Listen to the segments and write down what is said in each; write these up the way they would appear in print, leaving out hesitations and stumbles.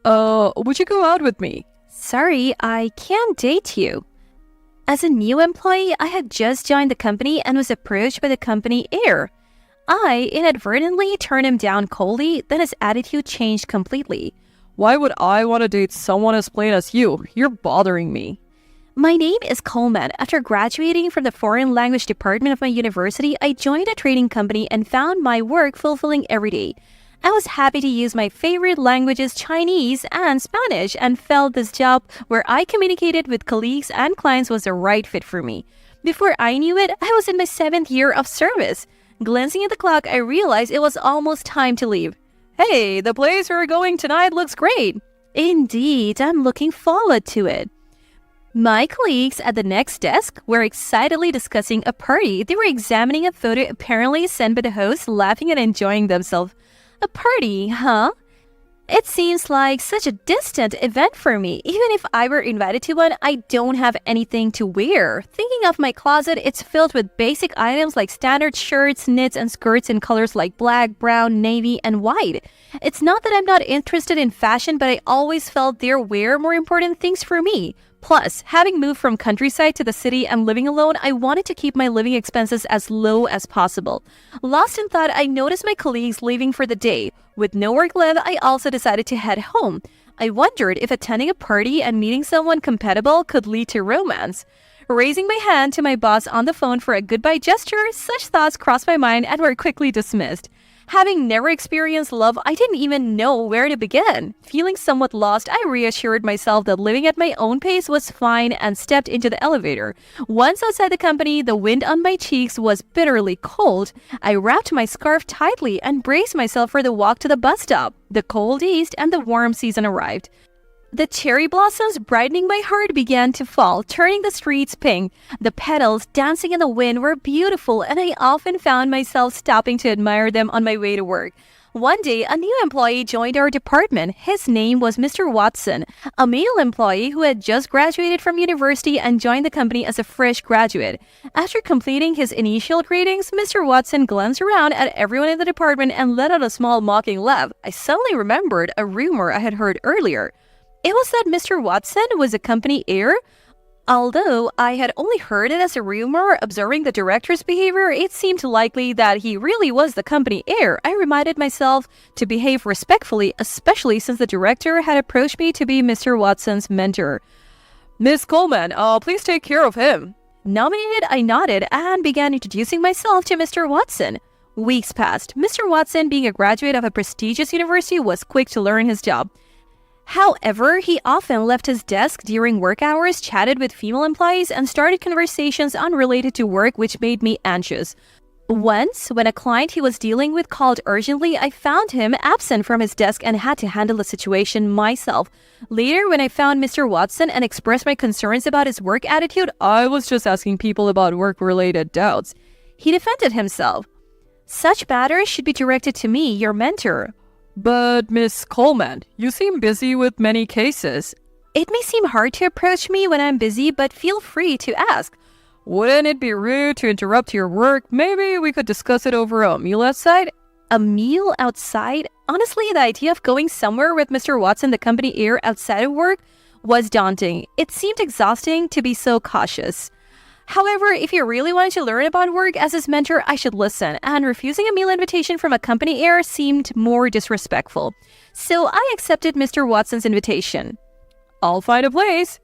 Would you go out with me? Sorry, I can't date you. As a new employee, I had just joined the company and was approached by the company heir. I inadvertently turned him down coldly, then his attitude changed completely. Why would I want to date someone as plain as you? You're bothering me. My name is Coleman. After graduating from the foreign language department of my university, I joined a trading company and found my work fulfilling every day. I was happy to use my favorite languages, Chinese and Spanish, and felt this job where I communicated with colleagues and clients was the right fit for me. Before I knew it, I was in my 7th year of service. Glancing at the clock, I realized it was almost time to leave. Hey, the place we're going tonight looks great. Indeed, I'm looking forward to it. My colleagues at the next desk were excitedly discussing a party. They were examining a photo apparently sent by the host, laughing and enjoying themselves. A party, huh? It seems like such a distant event for me. Even if I were invited to one, I don't have anything to wear. Thinking of my closet, it's filled with basic items like standard shirts, knits, and skirts in colors like black, brown, navy, and white. It's not that I'm not interested in fashion, but I always felt there were more important things for me. Plus, having moved from countryside to the city and living alone, I wanted to keep my living expenses as low as possible. Lost in thought, I noticed my colleagues leaving for the day. With no work left, I also decided to head home. I wondered if attending a party and meeting someone compatible could lead to romance. Raising my hand to my boss on the phone for a goodbye gesture, such thoughts crossed my mind and were quickly dismissed. Having never experienced love, I didn't even know where to begin. Feeling somewhat lost, I reassured myself that living at my own pace was fine and stepped into the elevator. Once outside the company, the wind on my cheeks was bitterly cold. I wrapped my scarf tightly and braced myself for the walk to the bus stop. The cold eased and the warm season arrived. The cherry blossoms brightening my heart began to fall, turning the streets pink. The petals dancing in the wind were beautiful, and I often found myself stopping to admire them on my way to work. One day, a new employee joined our department. His name was Mr. Watson, a male employee who had just graduated from university and joined the company as a fresh graduate. After completing his initial greetings, Mr. Watson glanced around at everyone in the department and let out a small mocking laugh. I suddenly remembered a rumor I had heard earlier. It was that Mr. Watson was a company heir. Although I had only heard it as a rumor, observing the director's behavior, it seemed likely that he really was the company heir. I reminded myself to behave respectfully, especially since the director had approached me to be Mr. Watson's mentor. Miss Coleman, please take care of him. Nominated, I nodded and began introducing myself to Mr. Watson. Weeks passed. Mr. Watson, being a graduate of a prestigious university, was quick to learn his job. However, he often left his desk during work hours, chatted with female employees, and started conversations unrelated to work, which made me anxious. Once, when a client he was dealing with called urgently, I found him absent from his desk and had to handle the situation myself. Later, when I found Mr. Watson and expressed my concerns about his work attitude, I was just asking people about work-related doubts. He defended himself. Such matters should be directed to me, your mentor. But, Miss Coleman, you seem busy with many cases. It may seem hard to approach me when I'm busy, but feel free to ask. Wouldn't it be rude to interrupt your work? Maybe we could discuss it over a meal outside? A meal outside? Honestly, the idea of going somewhere with Mr. Watson, the company heir, outside of work was daunting. It seemed exhausting to be so cautious. However, if you really wanted to learn about work as his mentor, I should listen, and refusing a meal invitation from a company heir seemed more disrespectful. So I accepted Mr. Watson's invitation. I'll find a place.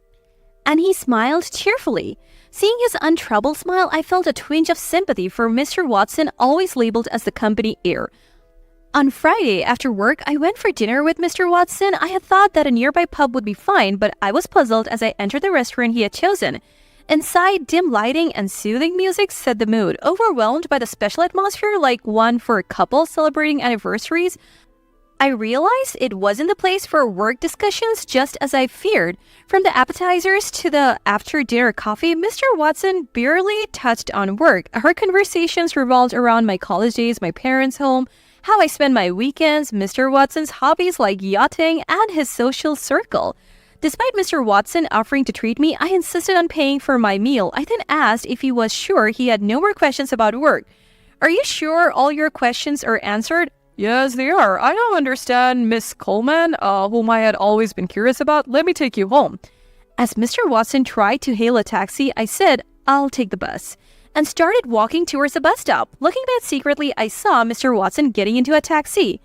And he smiled cheerfully. Seeing his untroubled smile, I felt a twinge of sympathy for Mr. Watson, always labeled as the company heir. On Friday, after work, I went for dinner with Mr. Watson. I had thought that a nearby pub would be fine, but I was puzzled as I entered the restaurant he had chosen. Inside, dim lighting and soothing music set the mood. Overwhelmed by the special atmosphere, like one for a couple celebrating anniversaries, I realized it wasn't the place for work discussions, just as I feared. From the appetizers to the after-dinner coffee, Mr. Watson barely touched on work. Our conversations revolved around my college days, my parents' home, how I spend my weekends, Mr. Watson's hobbies like yachting, and his social circle. Despite Mr. Watson offering to treat me, I insisted on paying for my meal. I then asked if he was sure he had no more questions about work. Are you sure all your questions are answered? Yes, they are. I don't understand, Miss Coleman, whom I had always been curious about. Let me take you home. As Mr. Watson tried to hail a taxi, I said, "I'll take the bus," and started walking towards the bus stop. Looking back secretly, I saw Mr. Watson getting into a taxi.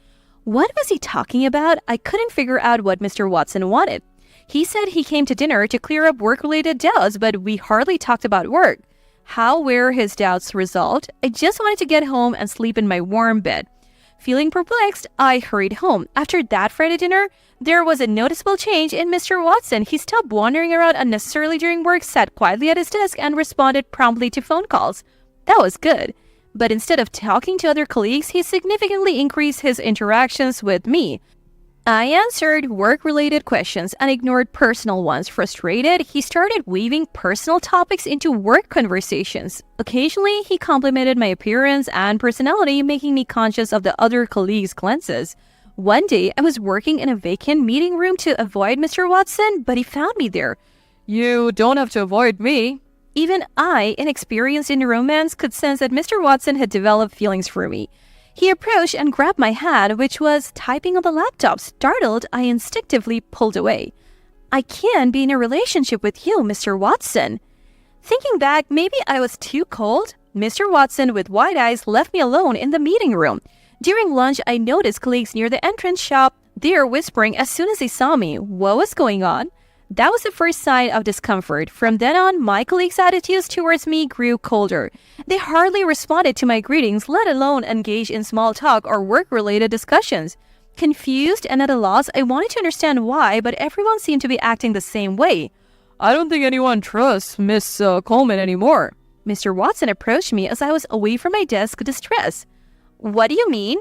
What was he talking about? I couldn't figure out what Mr. Watson wanted. He said he came to dinner to clear up work-related doubts, but we hardly talked about work. How were his doubts resolved? I just wanted to get home and sleep in my warm bed. Feeling perplexed, I hurried home. After that Friday dinner, there was a noticeable change in Mr. Watson. He stopped wandering around unnecessarily during work, sat quietly at his desk, and responded promptly to phone calls. That was good. But instead of talking to other colleagues, he significantly increased his interactions with me. I answered work-related questions and ignored personal ones. Frustrated, he started weaving personal topics into work conversations. Occasionally, he complimented my appearance and personality, making me conscious of the other colleagues' glances. One day, I was working in a vacant meeting room to avoid Mr. Watson, but he found me there. You don't have to avoid me. Even I, inexperienced in romance, could sense that Mr. Watson had developed feelings for me. He approached and grabbed my hand, which was typing on the laptop. Startled, I instinctively pulled away. "I can't be in a relationship with you, Mr. Watson." Thinking back, maybe I was too cold. Mr. Watson, with wide eyes, left me alone in the meeting room. During lunch, I noticed colleagues near the entrance shop. They were whispering as soon as they saw me. What was going on? That was the first sign of discomfort. From then on, my colleagues' attitudes towards me grew colder. They hardly responded to my greetings, let alone engage in small talk or work-related discussions. Confused and at a loss, I wanted to understand why, but everyone seemed to be acting the same way. I don't think anyone trusts Miss Coleman anymore. Mr. Watson approached me as I was away from my desk, distressed. "What do you mean?"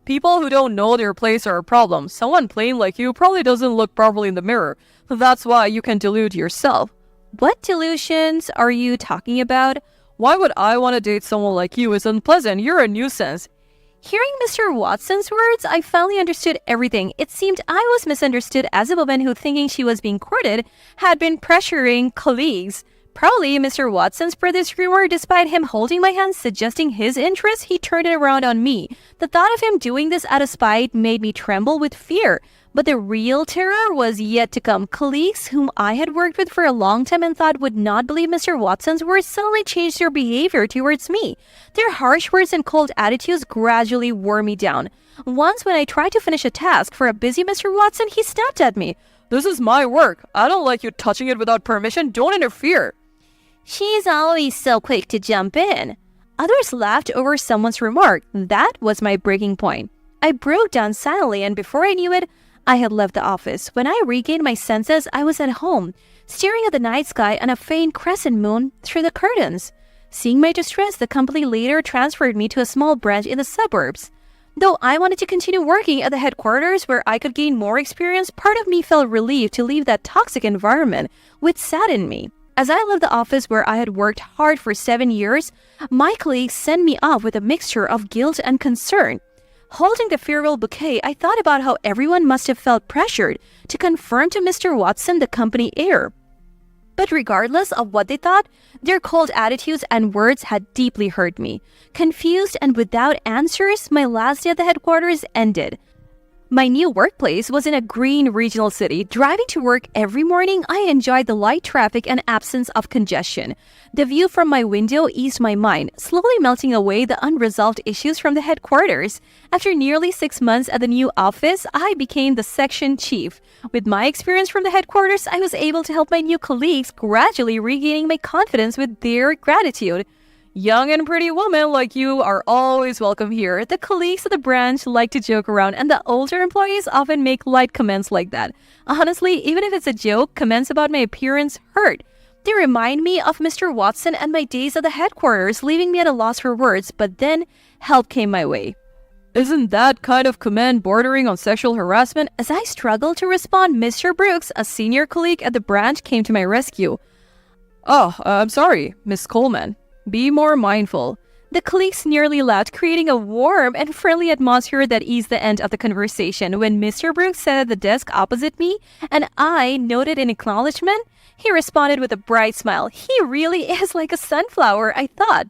People who don't know their place are a problem. Someone plain like you probably doesn't look properly in the mirror. That's why you can delude yourself. What delusions are you talking about? Why would I want to date someone like you? It's unpleasant. You're a nuisance. Hearing Mr. Watson's words, I finally understood everything. It seemed I was misunderstood as a woman who, thinking she was being courted, had been pressuring colleagues. Probably Mr. Watson spread this rumor. Despite him holding my hand, suggesting his interest, he turned it around on me. The thought of him doing this out of spite made me tremble with fear. But the real terror was yet to come. Colleagues whom I had worked with for a long time and thought would not believe Mr. Watson's words suddenly changed their behavior towards me. Their harsh words and cold attitudes gradually wore me down. Once when I tried to finish a task for a busy Mr. Watson, he snapped at me. "This is my work. I don't like you touching it without permission. Don't interfere." "She's always so quick to jump in." Others laughed over someone's remark. That was my breaking point. I broke down silently, and before I knew it, I had left the office. When I regained my senses, I was at home, staring at the night sky and a faint crescent moon through the curtains. Seeing my distress, the company later transferred me to a small branch in the suburbs. Though I wanted to continue working at the headquarters where I could gain more experience, part of me felt relieved to leave that toxic environment, which saddened me. As I left the office where I had worked hard for 7 years, my colleagues sent me off with a mixture of guilt and concern. Holding the farewell bouquet, I thought about how everyone must have felt pressured to confirm to Mr. Watson the company heir. But regardless of what they thought, their cold attitudes and words had deeply hurt me. Confused and without answers, my last day at the headquarters ended. My new workplace was in a green regional city. Driving to work every morning, I enjoyed the light traffic and absence of congestion. The view from my window eased my mind, slowly melting away the unresolved issues from the headquarters. After nearly 6 months at the new office, I became the section chief. With my experience from the headquarters, I was able to help my new colleagues, gradually regaining my confidence with their gratitude. Young and pretty women like you are always welcome here. The colleagues at the branch like to joke around, and the older employees often make light comments like that. Honestly, even if it's a joke, comments about my appearance hurt. They remind me of Mr. Watson and my days at the headquarters, leaving me at a loss for words, but then help came my way. Isn't that kind of comment bordering on sexual harassment? As I struggled to respond, Mr. Brooks, a senior colleague at the branch, came to my rescue. "Oh, I'm sorry, Miss Coleman. Be more mindful." The colleagues nearly laughed, creating a warm and friendly atmosphere that eased the end of the conversation. When Mr. Brooks sat at the desk opposite me and I nodded in acknowledgement, he responded with a bright smile. He really is like a sunflower, I thought.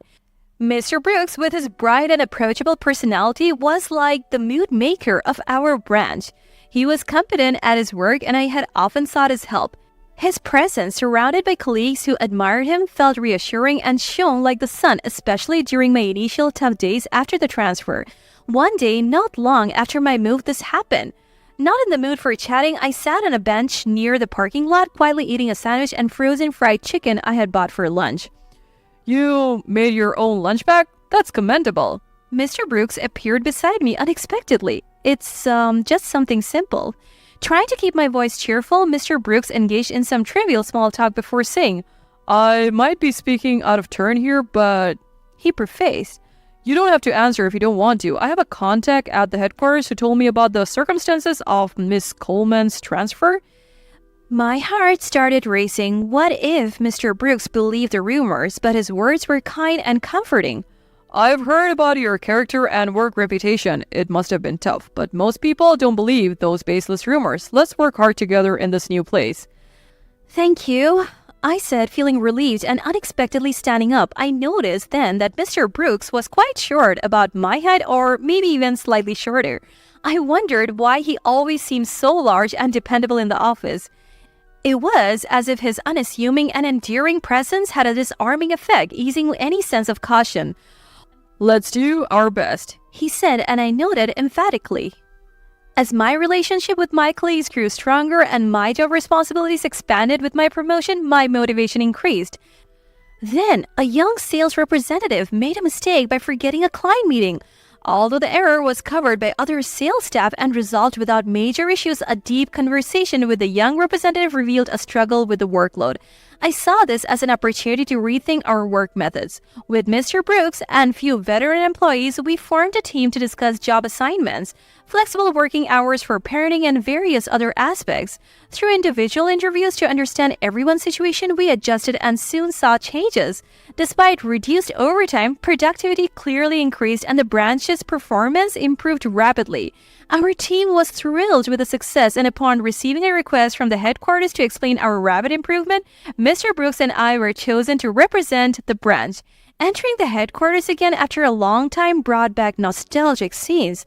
Mr. Brooks, with his bright and approachable personality, was like the mood maker of our branch. He was competent at his work and I had often sought his help. His presence, surrounded by colleagues who admired him, felt reassuring and shone like the sun, especially during my initial tough days after the transfer. One day, not long after my move, this happened. Not in the mood for chatting, I sat on a bench near the parking lot, quietly eating a sandwich and frozen fried chicken I had bought for lunch. You made your own lunch bag? That's commendable. Mr. Brooks appeared beside me unexpectedly. It's just something simple. Trying to keep my voice cheerful, Mr. Brooks engaged in some trivial small talk before saying, I might be speaking out of turn here, but he prefaced, you don't have to answer if you don't want to. I have a contact at the headquarters who told me about the circumstances of Miss Coleman's transfer. My heart started racing. What if Mr. Brooks believed the rumors, but his words were kind and comforting? I've heard about your character and work reputation. It must have been tough, but most people don't believe those baseless rumors. Let's work hard together in this new place. Thank you, I said, feeling relieved and unexpectedly standing up. I noticed then that Mr. Brooks was quite short, about my height or maybe even slightly shorter. I wondered why he always seemed so large and dependable in the office. It was as if his unassuming and endearing presence had a disarming effect, easing any sense of caution. Let's do our best, he said, and I nodded emphatically. As my relationship with my colleagues grew stronger and my job responsibilities expanded with my promotion, my motivation increased. Then, a young sales representative made a mistake by forgetting a client meeting. Although the error was covered by other sales staff and resolved without major issues, a deep conversation with the young representative revealed a struggle with the workload. I saw this as an opportunity to rethink our work methods. With Mr. Brooks and few veteran employees, we formed a team to discuss job assignments, flexible working hours for parenting, and various other aspects. Through individual interviews to understand everyone's situation, we adjusted and soon saw changes. Despite reduced overtime, productivity clearly increased and the branch's performance improved rapidly. Our team was thrilled with the success, and upon receiving a request from the headquarters to explain our rapid improvement, Mr. Brooks and I were chosen to represent the branch. Entering the headquarters again after a long time brought back nostalgic scenes.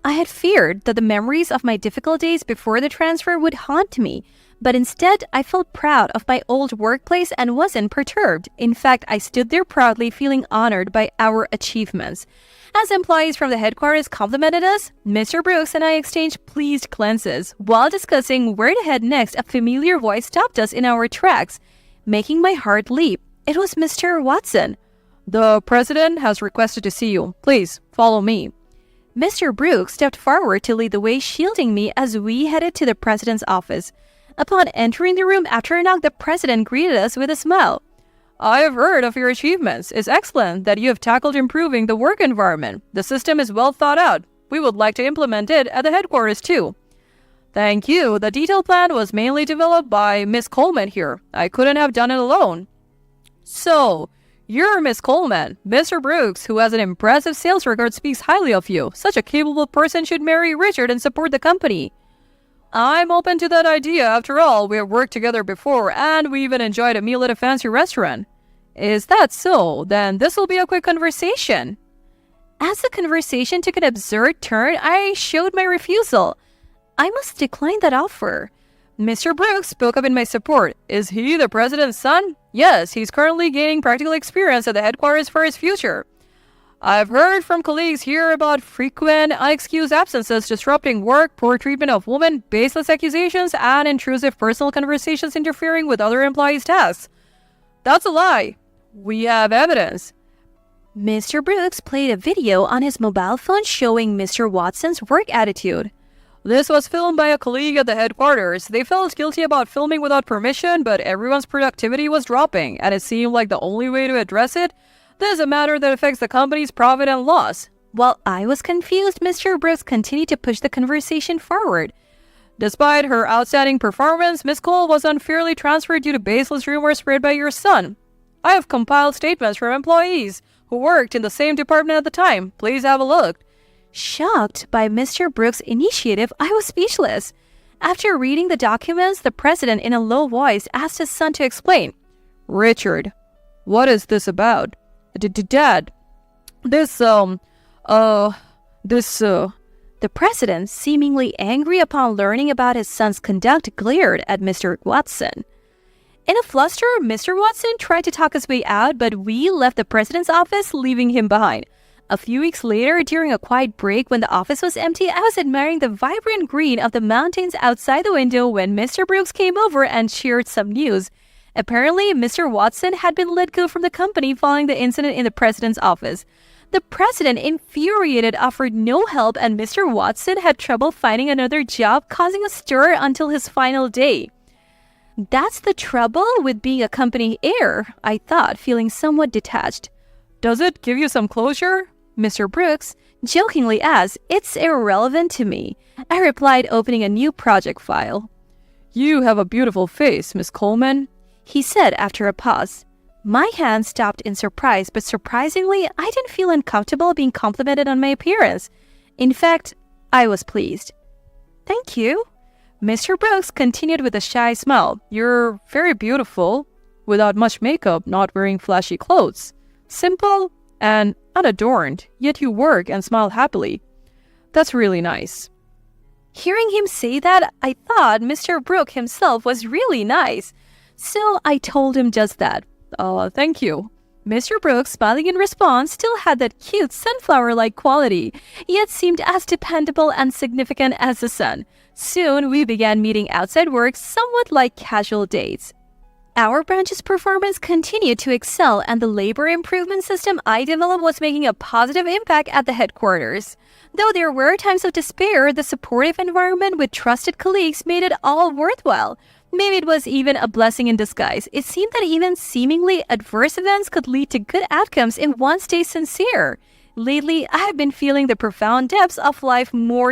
I had feared that the memories of my difficult days before the transfer would haunt me, but instead I felt proud of my old workplace and wasn't perturbed. In fact, I stood there proudly, feeling honored by our achievements. As employees from the headquarters complimented us, Mr. Brooks and I exchanged pleased glances. While discussing where to head next, a familiar voice stopped us in our tracks, making my heart leap. It was Mr. Watson. The president has requested to see you. Please, follow me. Mr. Brooks stepped forward to lead the way, shielding me as we headed to the president's office. Upon entering the room after a knock, the president greeted us with a smile. I have heard of your achievements. It's excellent that you have tackled improving the work environment. The system is well thought out. We would like to implement it at the headquarters too. Thank you. The detailed plan was mainly developed by Miss Coleman here. I couldn't have done it alone. So, you're Miss Coleman. Mr. Brooks, who has an impressive sales record, speaks highly of you. Such a capable person should marry Richard and support the company. I'm open to that idea. After all, we have worked together before, and we even enjoyed a meal at a fancy restaurant. Is that so? Then this will be a quick conversation. As the conversation took an absurd turn, I showed my refusal. I must decline that offer. Mr. Brooks spoke up in my support. Is he the president's son? Yes, he's currently gaining practical experience at the headquarters for his future. I've heard from colleagues here about frequent, unexcused absences disrupting work, poor treatment of women, baseless accusations, and intrusive personal conversations interfering with other employees' tasks. That's a lie. We have evidence. Mr. Brooks played a video on his mobile phone showing Mr. Watson's work attitude. This was filmed by a colleague at the headquarters. They felt guilty about filming without permission, but everyone's productivity was dropping, and it seemed like the only way to address it. This is a matter that affects the company's profit and loss. While I was confused, Mr. Brooks continued to push the conversation forward. Despite her outstanding performance, Miss Cole was unfairly transferred due to baseless rumors spread by your son. I have compiled statements from employees who worked in the same department at the time. Please have a look. Shocked by Mr. Brooks' initiative, I was speechless. After reading the documents, the president in a low voice asked his son to explain. Richard, what is this about? Dad, this, The president, seemingly angry upon learning about his son's conduct, glared at Mr. Watson. In a fluster, Mr. Watson tried to talk his way out, but we left the president's office, leaving him behind. A few weeks later, during a quiet break when the office was empty, I was admiring the vibrant green of the mountains outside the window when Mr. Brooks came over and shared some news. Apparently, Mr. Watson had been let go from the company following the incident in the president's office. The president, infuriated, offered no help, and Mr. Watson had trouble finding another job, causing a stir until his final day. That's the trouble with being a company heir, I thought, feeling somewhat detached. Does it give you some closure? Mr. Brooks jokingly asked. It's irrelevant to me, I replied, opening a new project file. You have a beautiful face, Miss Coleman, he said after a pause. My hand stopped in surprise, but surprisingly, I didn't feel uncomfortable being complimented on my appearance. In fact, I was pleased. Thank you. Mr. Brooks continued with a shy smile. You're very beautiful, without much makeup, not wearing flashy clothes. Simple and unadorned, yet you work and smile happily. That's really nice. Hearing him say that, I thought Mr. Brooks himself was really nice. So I told him just that. Thank you. Mr. Brooks, smiling in response, still had that cute sunflower-like quality, yet seemed as dependable and significant as the sun. Soon, we began meeting outside work, somewhat like casual dates. Our branch's performance continued to excel, and the labor improvement system I developed was making a positive impact at the headquarters. Though there were times of despair, the supportive environment with trusted colleagues made it all worthwhile. Maybe it was even a blessing in disguise. It seemed that even seemingly adverse events could lead to good outcomes if one stays sincere. Lately, I have been feeling the profound depths of life more